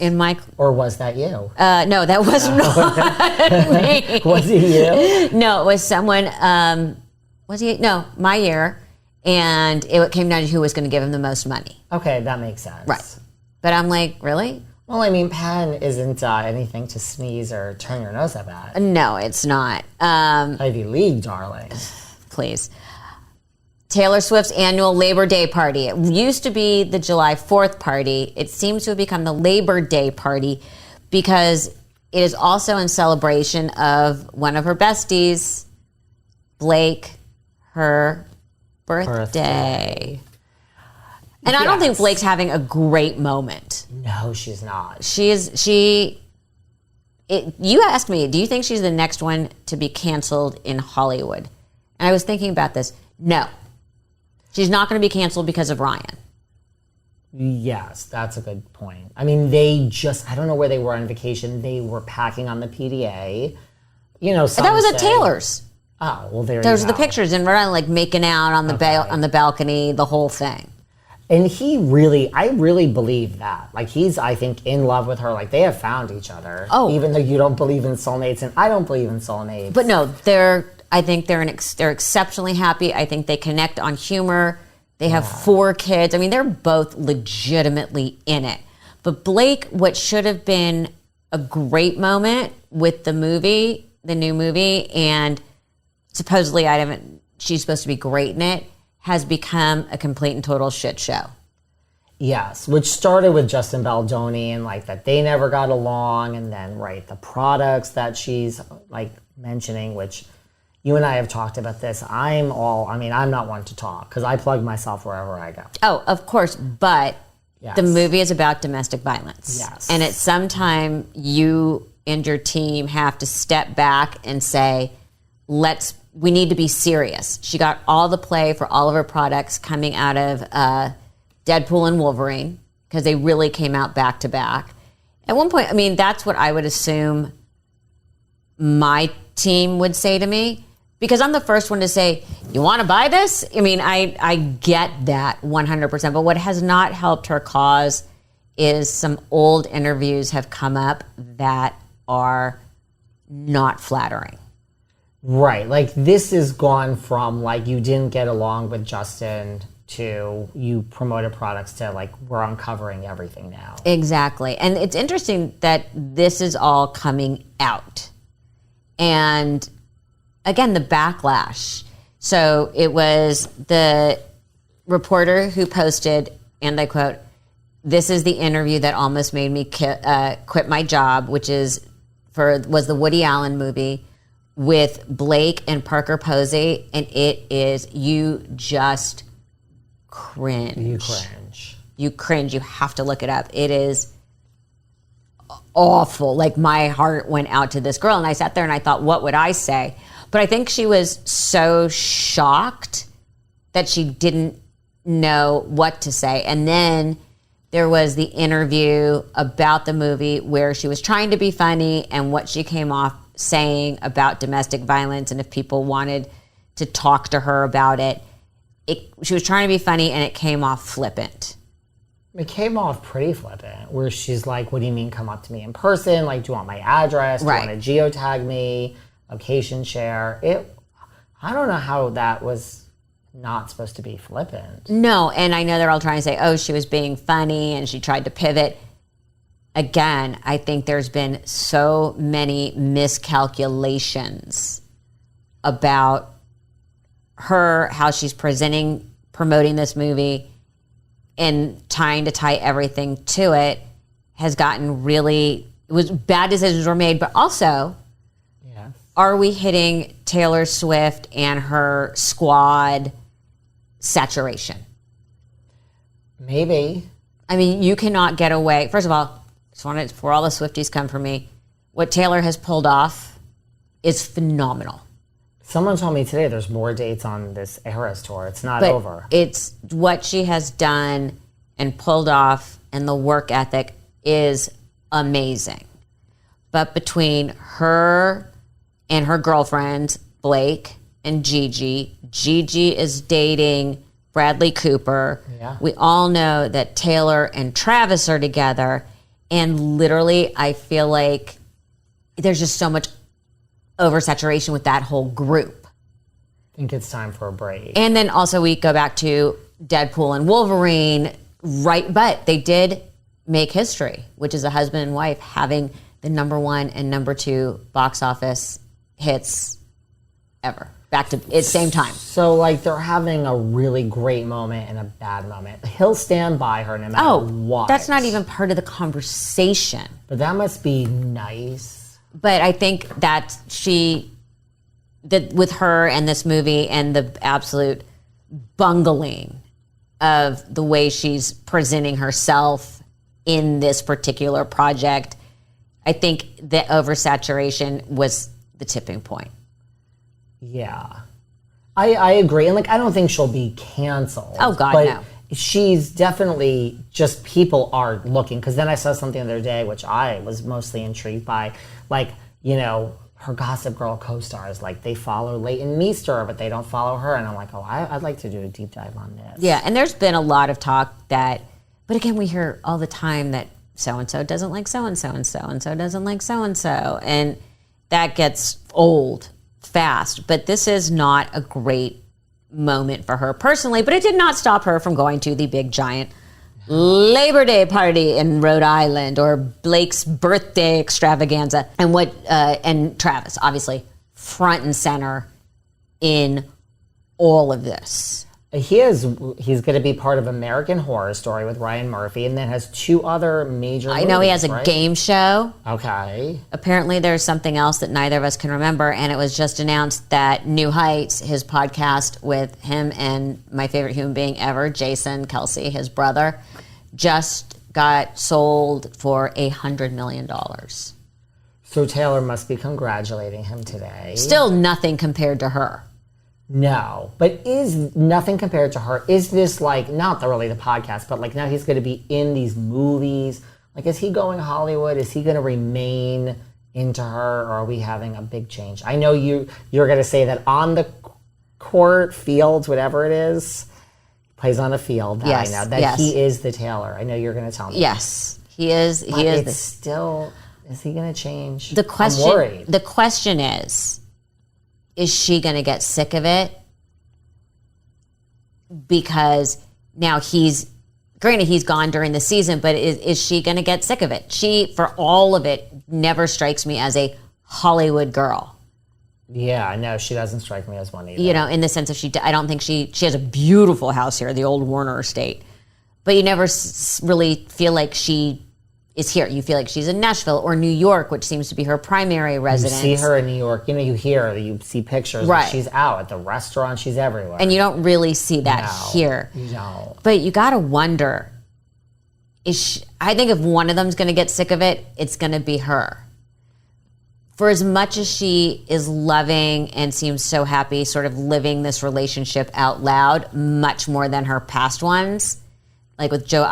in my... Or was that you? No, that was not me. Was it you? No, it was someone... No, my year. And it came down to who was going to give him the most money. Okay, that makes sense. Right. But I'm like, really? Well, I mean, Penn isn't anything to sneeze or turn your nose up at. No, it's not. Ivy League, darling. Please. Taylor Swift's annual Labor Day party. It used to be the July 4th party. It seems to have become the Labor Day party because it is also in celebration of one of her besties, Blake, her birthday. And I don't think Blake's having a great moment. No, she's not. You asked me, do you think she's the next one to be canceled in Hollywood? And I was thinking about this. No. She's not going to be canceled because of Ryan. Yes, that's a good point. I mean, I don't know where they were on vacation. They were packing on the PDA. You know, that was at Taylor's. Oh, well, Those are the pictures, and we're like making out on the balcony, the whole thing. And I really believe that. Like, he's, I think, in love with her. Like, they have found each other. Oh. Even though you don't believe in soulmates, and I don't believe in soulmates. But no, I think they're exceptionally happy. I think they connect on humor. They have 4 kids. I mean, they're both legitimately in it. But Blake, what should have been a great moment with the new movie, and supposedly she's supposed to be great in it, has become a complete and total shit show. Yes, which started with Justin Baldoni and like that they never got along, and then the products that she's like mentioning, which you and I have talked about this. I'm not one to talk because I plug myself wherever I go. Oh, of course, but the movie is about domestic violence. Yes. And at some time you and your team have to step back and say, we need to be serious. She got all the play for all of her products coming out of Deadpool and Wolverine because they really came out back to back. At one point, I mean, that's what I would assume my team would say to me because I'm the first one to say, you want to buy this? I mean, I get that 100%. But what has not helped her cause is some old interviews have come up that are not flattering. Right. Like, this has gone from, like, you didn't get along with Justin to you promoted products to, like, we're uncovering everything now. Exactly. And it's interesting that this is all coming out. And, again, the backlash. So it was the reporter who posted, and I quote, "This is the interview that almost made me quit my job," which was the Woody Allen movie, with Blake and Parker Posey, and it is, you just cringe. You cringe. You have to look it up. It is awful. Like, my heart went out to this girl, and I sat there and I thought, what would I say? But I think she was so shocked that she didn't know what to say. And then there was the interview about the movie where she was trying to be funny and what she came off saying about domestic violence, and if people wanted to talk to her about it, she was trying to be funny and it came off flippant. It came off pretty flippant, where she's like, what do you mean come up to me in person? Like, do you want my address? Do you want to geotag me? Location share? I don't know how that was not supposed to be flippant. No, and I know they're all trying to say, oh, she was being funny and she tried to pivot. Again, I think there's been so many miscalculations about her, how she's promoting this movie, and trying to tie everything to it has gotten bad decisions were made, but also, are we hitting Taylor Swift and her squad saturation? Maybe. I mean, you cannot get away. First of all, before all the Swifties come for me, what Taylor has pulled off is phenomenal. Someone told me today there's more dates on this Eras tour. It's not over. It's what she has done and pulled off, and the work ethic is amazing. But between her and her girlfriends, Blake and Gigi is dating Bradley Cooper. Yeah. We all know that Taylor and Travis are together. And literally, I feel like there's just so much oversaturation with that whole group. I think it's time for a break. And then also we go back to Deadpool and Wolverine, right? But they did make history, which is a husband and wife having the #1 and #2 box office hits ever. Back to at same time. So, like, they're having a really great moment and a bad moment. He'll stand by her no matter what. That's not even part of the conversation. But that must be nice. But I think that that with her and this movie and the absolute bungling of the way she's presenting herself in this particular project, I think the oversaturation was the tipping point. Yeah. I agree. And, like, I don't think she'll be canceled. Oh, God, but no. She's definitely just people are looking. Because then I saw something the other day, which I was mostly intrigued by. Like, you know, her Gossip Girl co-stars, like, they follow Leighton Meester, but they don't follow her. And I'm like, oh, I'd like to do a deep dive on this. Yeah, and there's been a lot of talk that, but again, we hear all the time that so-and-so doesn't like so-and-so, and so-and-so doesn't like so-and-so. And that gets old fast. But this is not a great moment for her personally, but it did not stop her from going to the big giant Labor Day party in Rhode Island or Blake's birthday extravaganza. And and Travis, obviously, front and center in all of this. He's going to be part of American Horror Story with Ryan Murphy, and then has 2 other major movies, I know he has a right? game show. Okay. Apparently there's something else that neither of us can remember, and it was just announced that New Heights, his podcast with him and my favorite human being ever, Jason Kelce, his brother, just got sold for $100 million. So Taylor must be congratulating him today. Still nothing compared to her. No, but is nothing compared to her. Is this like, not really the podcast, but like now he's going to be in these movies. Like, is he going Hollywood? Is he going to remain into her, or are we having a big change? I know you're going to say that on the court, field, whatever it is, plays on a field. Yes, I know that he is the Taylor. I know you're going to tell me. Yes, he is. But he is. It's still, is he going to change? The question. I'm worried. The question is she going to get sick of it? Because now he's gone during the season, but is she going to get sick of it? She, for all of it, never strikes me as a Hollywood girl. Yeah, no, she doesn't strike me as one either. You know, in the sense of I don't think she has a beautiful house here, the old Warner estate, but you never really feel like she is here. You feel like she's in Nashville or New York, which seems to be her primary residence. You see her in New York. You know, you hear her, you see pictures. Right. She's out at the restaurant. She's everywhere. And you don't really see that here. You don't. But you got to wonder, I think if one of them's going to get sick of it, it's going to be her. For as much as she is loving and seems so happy sort of living this relationship out loud, much more than her past ones, like with Joe